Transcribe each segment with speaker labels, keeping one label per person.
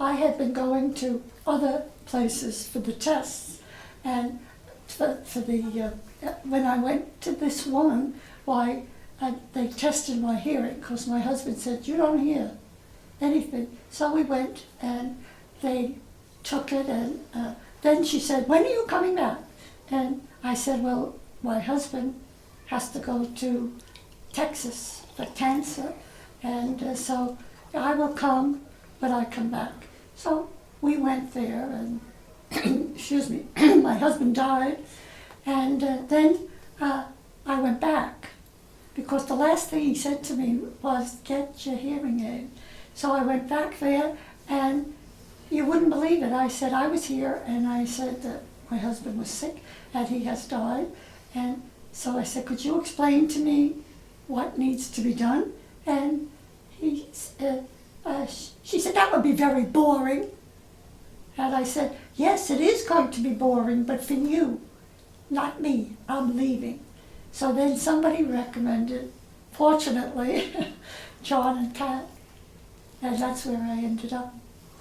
Speaker 1: I had been going to other places for the tests, and when I went to this one, they tested my hearing because my husband said, you don't hear anything. So we went and they took it, and then she said, when are you coming back? And I said, well, my husband has to go to Texas for cancer, and so I will come, but I come back. So we went there, and excuse me, my husband died, and then I went back, because the last thing he said to me was, get your hearing aid. So I went back there, and you wouldn't believe it. I said I was here, and I said that my husband was sick, and he has died. And so I said, could you explain to me what needs to be done? And she said, that would be very boring. And I said, yes, it is going to be boring, but for you, not me, I'm leaving. So then somebody recommended, fortunately, John and Pat, and that's where I ended up.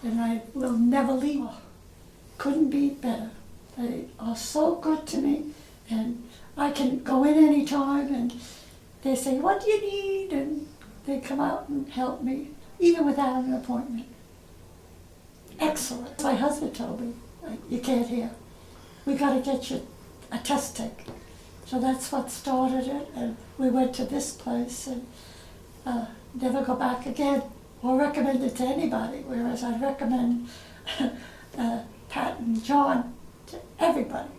Speaker 1: And I will never leave. Couldn't be better. They are so good to me, and I can go in any time, and they say, what do you need? And they come out and help me, even without an appointment. Excellent. My husband told me, you can't hear. We got to get you a test take. So that's what started it, and we went to this place, and never go back again or recommend it to anybody, whereas I recommend Pat and John to everybody.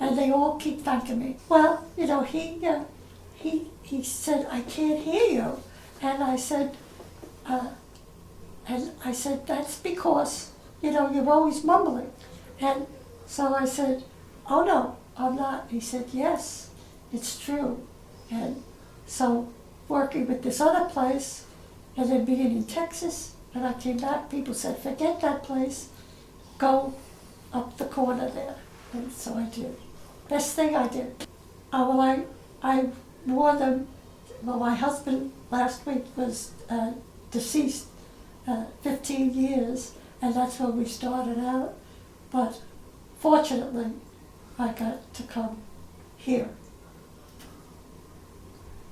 Speaker 1: And they all keep thanking me. Well, you know, he said, I can't hear you. And I said, that's because, you know, you're always mumbling. And so I said, oh no, I'm not. He said, yes, it's true. And so working with this other place, and then being in Texas, and I came back, people said, forget that place, go up the corner there. And so I did. Best thing I did. Well, I wore them. Well, my husband last week was deceased 15 years, and that's when we started out. But fortunately, I got to come here.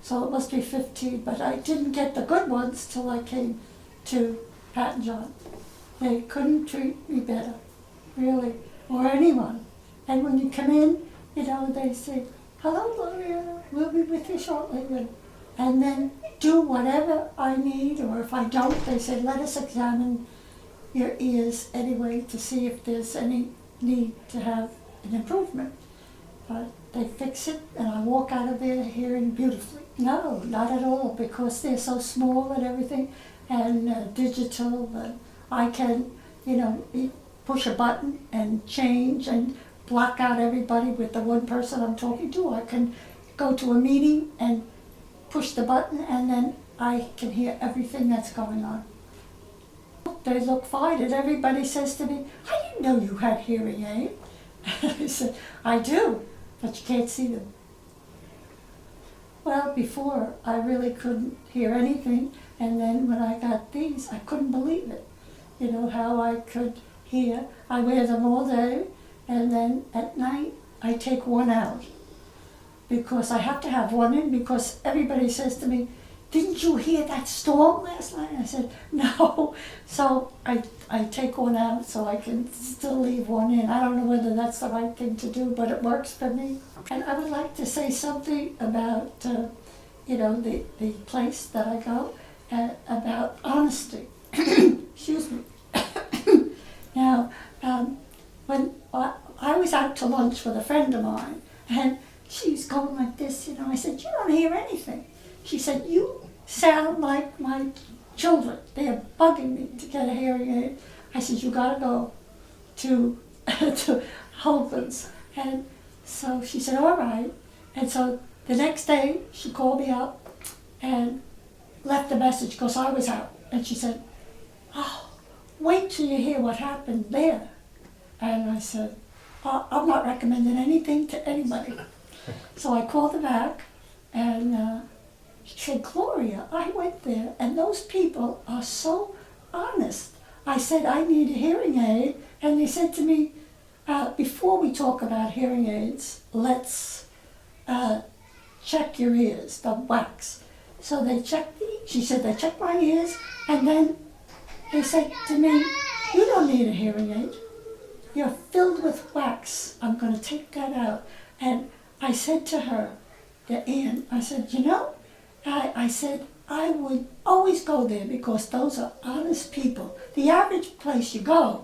Speaker 1: So it must be 15, but I didn't get the good ones till I came to Pat and John. They couldn't treat me better, really, or anyone. And when you come in, you know, they say, hello, Gloria, we'll be with you shortly. And then do whatever I need, or if I don't, they say, let us examine your ears anyway to see if there's any need to have an improvement. But they fix it, and I walk out of there hearing beautifully. No, not at all, because they're so small and everything, and digital. And I can, you know, push a button and change and block out everybody with the one person I'm talking to. I can go to a meeting and push the button, and then I can hear everything that's going on. They look fine, and everybody says to me, I didn't know you had hearing aid. I said, I do, but you can't see them. Well, before, I really couldn't hear anything, and then when I got these, I couldn't believe it. You know, how I could hear. I wear them all day, and then at night, I take one out. Because I have to have one in, because everybody says to me, didn't you hear that storm last night? I said, no. So I take one out so I can still leave one in. I don't know whether that's the right thing to do, but it works for me. And I would like to say something about, you know, the place that I go, about honesty. Excuse me. Now, when I was out to lunch with a friend of mine, and she was going like this, you know, I said, you don't hear anything. She said, you sound like my children. They're bugging me to get a hearing aid. I said, you gotta go to Hoglund's. And so she said, all right. And so the next day, she called me up and left a message, because I was out. And she said, oh, wait till you hear what happened there. And I said, I'm not recommending anything to anybody. So I called her back, and she said, Gloria, I went there, and those people are so honest. I said, I need a hearing aid. And they said to me, before we talk about hearing aids, let's check your ears, the wax. So they checked, she said they checked my ears, and then they said to me, you don't need a hearing aid. You're filled with wax. I'm going to take that out. And I said to her, Anne, I said, you know, I said, I would always go there because those are honest people. The average place you go,